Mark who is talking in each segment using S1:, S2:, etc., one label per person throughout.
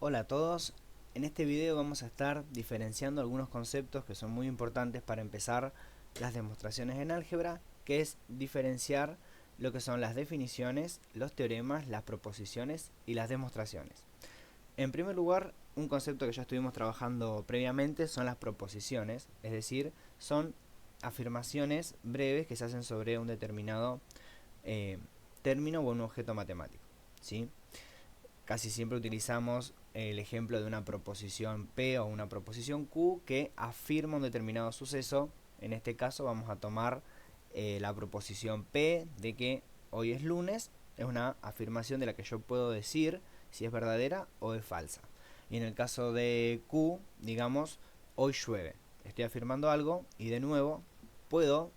S1: Hola a todos, en este video vamos a estar diferenciando algunos conceptos que son muy importantes para empezar las demostraciones en álgebra, que es diferenciar lo que son las definiciones, los teoremas, las proposiciones y las demostraciones. En primer lugar, un concepto que ya estuvimos trabajando previamente son las proposiciones, es decir, son afirmaciones breves que se hacen sobre un determinado término o un objeto matemático, ¿sí? Casi siempre utilizamos el ejemplo de una proposición P o una proposición Q que afirma un determinado suceso. En este caso vamos a tomar la proposición P de que hoy es lunes. Es una afirmación de la que yo puedo decir si es verdadera o es falsa. Y en el caso de Q, digamos, hoy llueve. Estoy afirmando algo y de nuevo puedo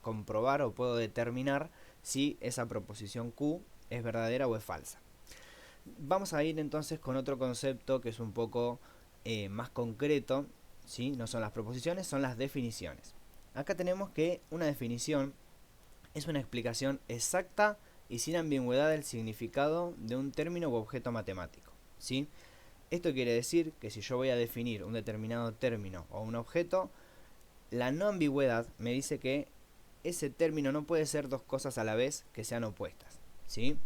S1: comprobar o puedo determinar si esa proposición Q es verdadera o es falsa. Vamos a ir entonces con otro concepto que es un poco más concreto, ¿sí? No son las proposiciones, son las definiciones. Acá tenemos que una definición es una explicación exacta y sin ambigüedad del significado de un término u objeto matemático, ¿sí? Esto quiere decir que si yo voy a definir un determinado término o un objeto, la no ambigüedad me dice que ese término no puede ser dos cosas a la vez que sean opuestas, ¿sí?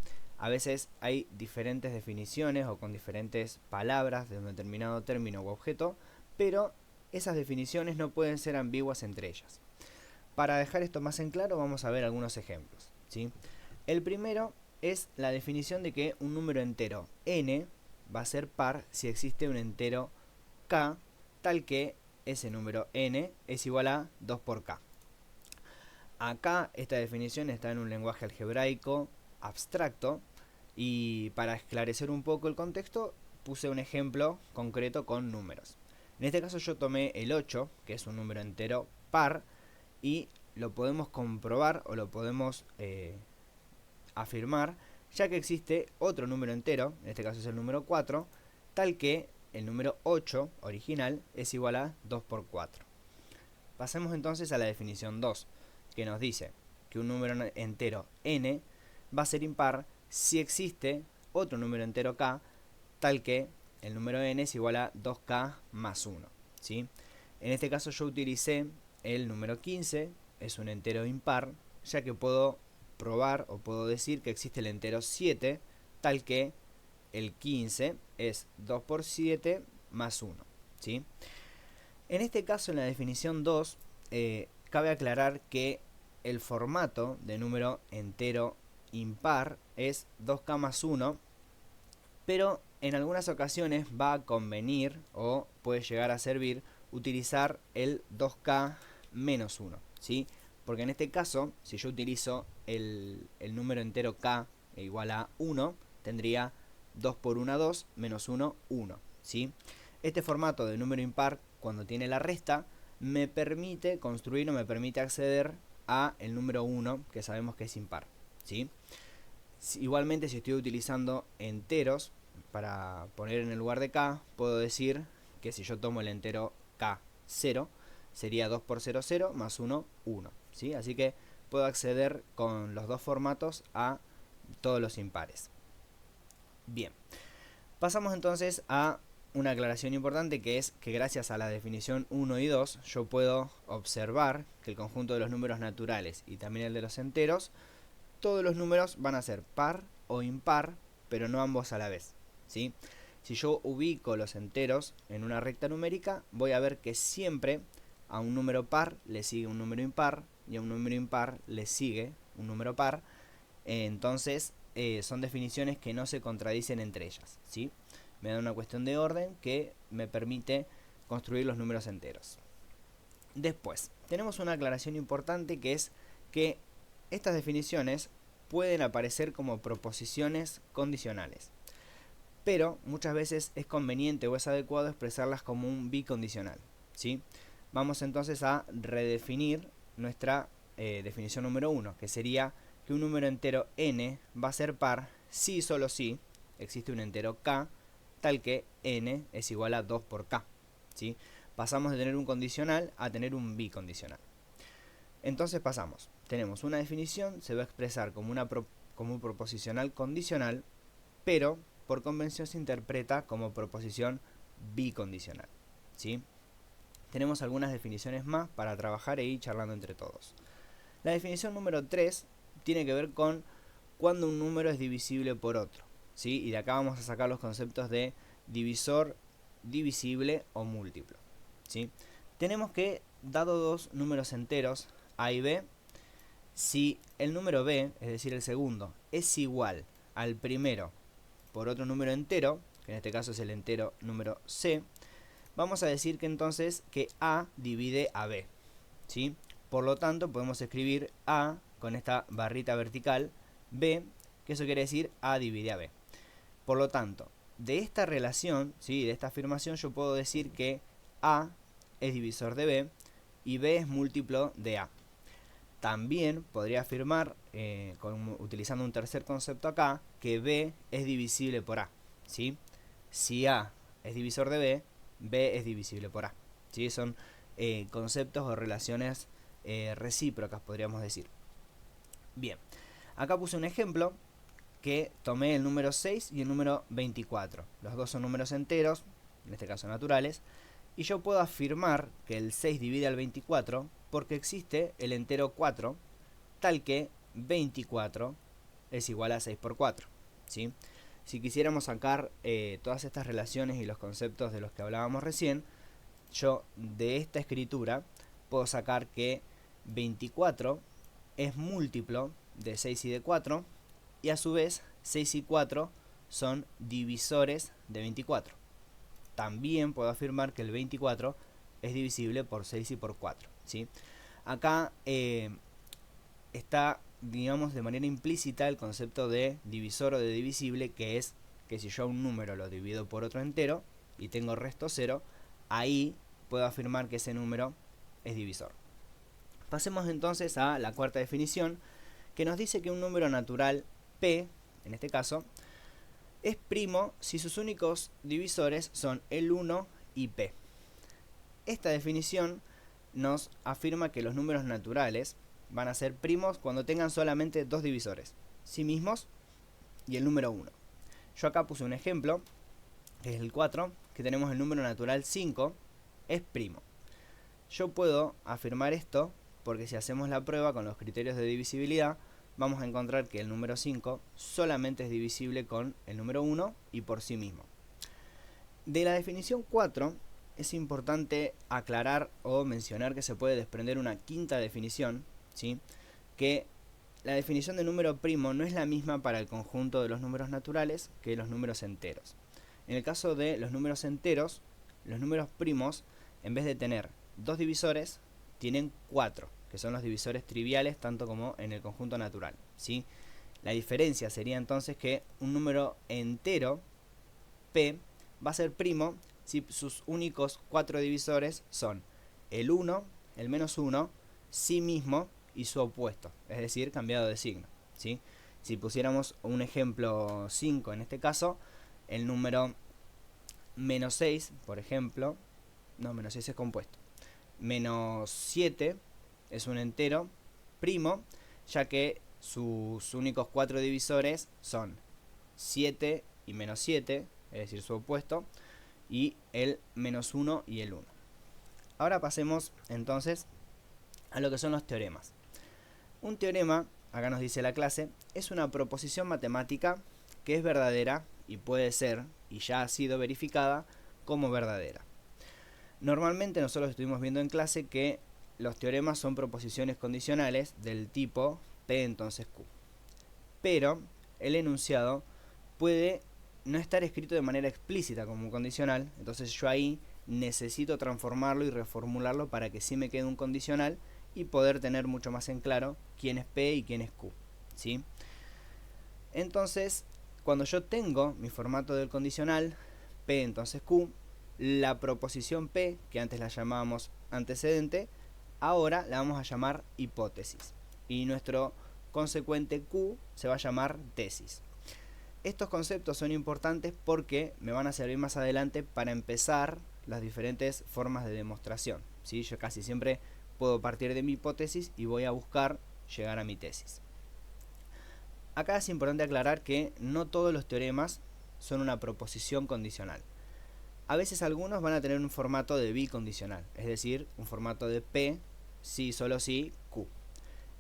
S1: A veces hay diferentes definiciones o con diferentes palabras de un determinado término u objeto, pero esas definiciones no pueden ser ambiguas entre ellas. Para dejar esto más en claro, vamos a ver algunos ejemplos, ¿sí? El primero es la definición de que un número entero n va a ser par si existe un entero k tal que ese número n es igual a 2 por k. Acá esta definición está en un lenguaje algebraico abstracto y para esclarecer un poco el contexto puse un ejemplo concreto con números. En este caso yo tomé el 8, que es un número entero par, y lo podemos comprobar o lo podemos afirmar, ya que existe otro número entero, en este caso es el número 4, tal que el número 8 original es igual a 2 por 4. Pasemos entonces a la definición 2, que nos dice que un número entero n va a ser impar si existe otro número entero k, tal que el número n es igual a 2k más 1, ¿sí? En este caso yo utilicé el número 15, es un entero impar, ya que puedo probar o puedo decir que existe el entero 7, tal que el 15 es 2 por 7 más 1, ¿sí? En este caso, en la definición 2, cabe aclarar que el formato de número entero impar es 2k más 1, pero en algunas ocasiones va a convenir o puede llegar a servir utilizar el 2k menos 1, ¿sí? Porque en este caso, si yo utilizo el número entero k igual a 1, tendría 2 por 1, 2, menos 1, 1, ¿sí? Este formato de número impar, cuando tiene la resta, me permite construir o me permite acceder a el número 1, que sabemos que es impar, ¿sí? Igualmente, si estoy utilizando enteros para poner en el lugar de k, puedo decir que si yo tomo el entero k 0, sería 2 por 0, 0, más 1, 1, ¿sí? Así que puedo acceder con los dos formatos a todos los impares. Bien, pasamos entonces a una aclaración importante, que es que gracias a la definición 1 y 2 yo puedo observar que el conjunto de los números naturales y también el de los enteros, todos los números van a ser par o impar, pero no ambos a la vez, ¿sí? Si yo ubico los enteros en una recta numérica, voy a ver que siempre a un número par le sigue un número impar y a un número impar le sigue un número par. Entonces son definiciones que no se contradicen entre ellas, ¿sí? Me da una cuestión de orden que me permite construir los números enteros. Después, tenemos una aclaración importante, que es que estas definiciones pueden aparecer como proposiciones condicionales, pero muchas veces es conveniente o es adecuado expresarlas como un bicondicional, ¿sí? Vamos entonces a redefinir nuestra definición número 1, que sería que un número entero n va a ser par si y solo si existe un entero k tal que n es igual a 2 por k, ¿sí? Pasamos de tener un condicional a tener un bicondicional. Entonces tenemos una definición, se va a expresar como un proposicional condicional, pero por convención se interpreta como proposición bicondicional, ¿sí? Tenemos algunas definiciones más para trabajar e ir charlando entre todos. La definición número 3 tiene que ver con cuando un número es divisible por otro, ¿sí? Y de acá vamos a sacar los conceptos de divisor, divisible o múltiplo, ¿sí? Tenemos que, dado dos números enteros, a y b, si el número b, es decir el segundo, es igual al primero por otro número entero, que en este caso es el entero número c, vamos a decir que entonces que a divide a b, ¿sí? Por lo tanto podemos escribir a con esta barrita vertical, b, que eso quiere decir a divide a b. Por lo tanto, de esta relación, ¿sí? De esta afirmación, yo puedo decir que a es divisor de b y b es múltiplo de a. También podría afirmar, utilizando un tercer concepto acá, que b es divisible por a, ¿sí? Si a es divisor de b, b es divisible por a, ¿sí? Son conceptos o relaciones recíprocas, podríamos decir. Bien, acá puse un ejemplo que tomé el número 6 y el número 24. Los dos son números enteros, en este caso naturales, y yo puedo afirmar que el 6 divide al 24 porque existe el entero 4, tal que 24 es igual a 6 por 4, ¿sí? Si quisiéramos sacar todas estas relaciones y los conceptos de los que hablábamos recién, yo de esta escritura puedo sacar que 24 es múltiplo de 6 y de 4, y a su vez 6 y 4 son divisores de 24. También puedo afirmar que el 24 es divisible por 6 y por 4, ¿sí? Acá está, digamos, de manera implícita el concepto de divisor o de divisible, que es que si yo un número lo divido por otro entero y tengo resto 0, ahí puedo afirmar que ese número es divisor. Pasemos entonces a la cuarta definición, que nos dice que un número natural p, en este caso, es primo si sus únicos divisores son el 1 y p. Esta definición nos afirma que los números naturales van a ser primos cuando tengan solamente dos divisores, sí mismos y el número 1. Yo acá puse un ejemplo, que es el 4, que tenemos el número natural 5, es primo. Yo puedo afirmar esto porque si hacemos la prueba con los criterios de divisibilidad, vamos a encontrar que el número 5 solamente es divisible con el número 1 y por sí mismo. De la definición 4 es importante aclarar o mencionar que se puede desprender una quinta definición, ¿sí? Que la definición de número primo no es la misma para el conjunto de los números naturales que los números enteros. En el caso de los números enteros, los números primos, en vez de tener dos divisores, tienen 4, que son los divisores triviales tanto como en el conjunto natural, ¿sí? La diferencia sería entonces que un número entero, p, va a ser primo si sus únicos 4 divisores son el 1, el menos 1, sí mismo y su opuesto, es decir, cambiado de signo, ¿sí? Si pusiéramos un ejemplo 5 en este caso, el número menos 6, por ejemplo, no, menos 6 es compuesto, menos 7 es un entero primo, ya que sus únicos 4 divisores son 7 y menos 7, es decir, su opuesto, y el menos 1 y el 1. Ahora pasemos entonces a lo que son los teoremas. Un teorema, acá nos dice la clase, es una proposición matemática que es verdadera y puede ser, y ya ha sido verificada, como verdadera. Normalmente nosotros estuvimos viendo en clase que los teoremas son proposiciones condicionales del tipo P entonces Q. Pero el enunciado puede no estar escrito de manera explícita como condicional, entonces yo ahí necesito transformarlo y reformularlo para que sí me quede un condicional y poder tener mucho más en claro quién es P y quién es Q, ¿sí? Entonces, cuando yo tengo mi formato del condicional, P entonces Q, la proposición P, que antes la llamábamos antecedente, ahora la vamos a llamar hipótesis. Y nuestro consecuente Q se va a llamar tesis. Estos conceptos son importantes porque me van a servir más adelante para empezar las diferentes formas de demostración, ¿sí? Yo casi siempre puedo partir de mi hipótesis y voy a buscar llegar a mi tesis. Acá es importante aclarar que no todos los teoremas son una proposición condicional. A veces algunos van a tener un formato de bicondicional, es decir, un formato de P, si, solo si, Q.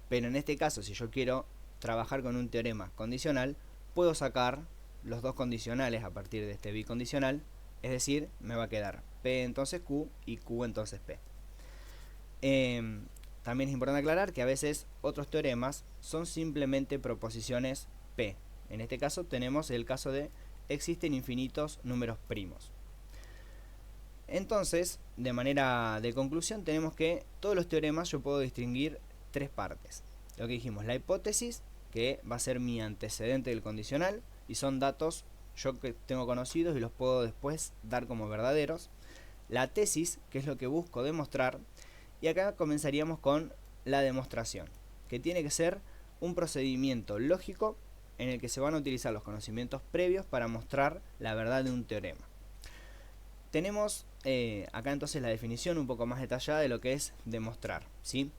S1: Pero en este caso, si yo quiero trabajar con un teorema condicional, puedo sacar los dos condicionales a partir de este bicondicional, es decir, me va a quedar P entonces Q y Q entonces P. También es importante aclarar que a veces otros teoremas son simplemente proposiciones P. En este caso tenemos el caso de existen infinitos números primos. Entonces, de manera de conclusión, tenemos que todos los teoremas yo puedo distinguir tres partes. Lo que dijimos, la hipótesis, que va a ser mi antecedente del condicional, y son datos yo que tengo conocidos y los puedo después dar como verdaderos. La tesis, que es lo que busco demostrar, y acá comenzaríamos con la demostración, que tiene que ser un procedimiento lógico en el que se van a utilizar los conocimientos previos para mostrar la verdad de un teorema. Tenemos acá entonces la definición un poco más detallada de lo que es demostrar, ¿sí?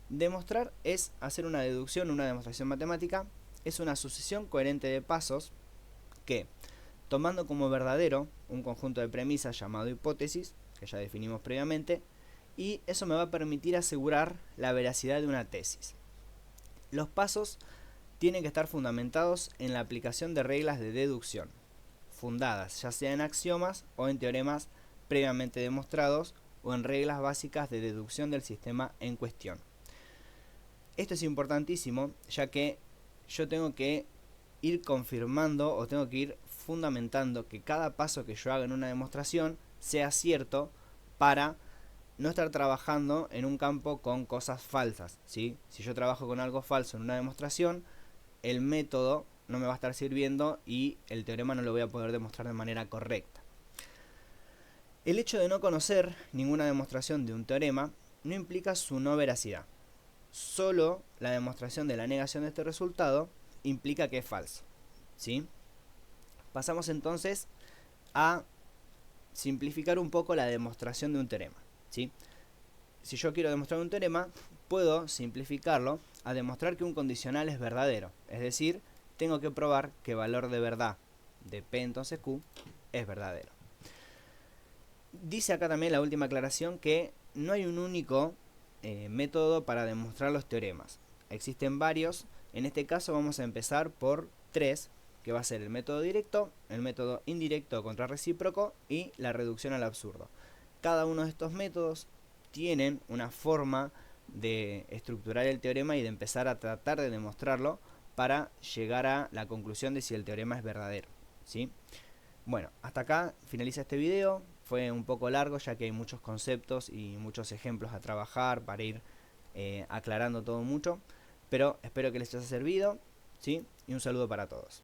S1: Demostrar es hacer una deducción, una demostración matemática, es una sucesión coherente de pasos que, tomando como verdadero un conjunto de premisas llamado hipótesis, que ya definimos previamente, y eso me va a permitir asegurar la veracidad de una tesis. Los pasos tienen que estar fundamentados en la aplicación de reglas de deducción, fundadas ya sea en axiomas o en teoremas previamente demostrados o en reglas básicas de deducción del sistema en cuestión. Esto es importantísimo, ya que yo tengo que ir confirmando o tengo que ir fundamentando que cada paso que yo haga en una demostración sea cierto para no estar trabajando en un campo con cosas falsas, ¿sí? Si yo trabajo con algo falso en una demostración, el método no me va a estar sirviendo y el teorema no lo voy a poder demostrar de manera correcta. El hecho de no conocer ninguna demostración de un teorema no implica su no veracidad. Solo la demostración de la negación de este resultado implica que es falso, ¿sí? Pasamos entonces a simplificar un poco la demostración de un teorema, ¿sí? Si yo quiero demostrar un teorema, puedo simplificarlo a demostrar que un condicional es verdadero, es decir, tengo que probar que valor de verdad de P entonces Q es verdadero. Dice acá también la última aclaración que no hay un único método para demostrar los teoremas. Existen varios. En este caso vamos a empezar por tres, que va a ser el método directo, el método indirecto contra recíproco y la reducción al absurdo. Cada uno de estos métodos tienen una forma de estructurar el teorema y de empezar a tratar de demostrarlo para llegar a la conclusión de si el teorema es verdadero, ¿sí? Bueno, hasta acá finaliza este video. Fue un poco largo ya que hay muchos conceptos y muchos ejemplos a trabajar para ir aclarando todo mucho, pero espero que les haya servido, ¿sí? Y un saludo para todos.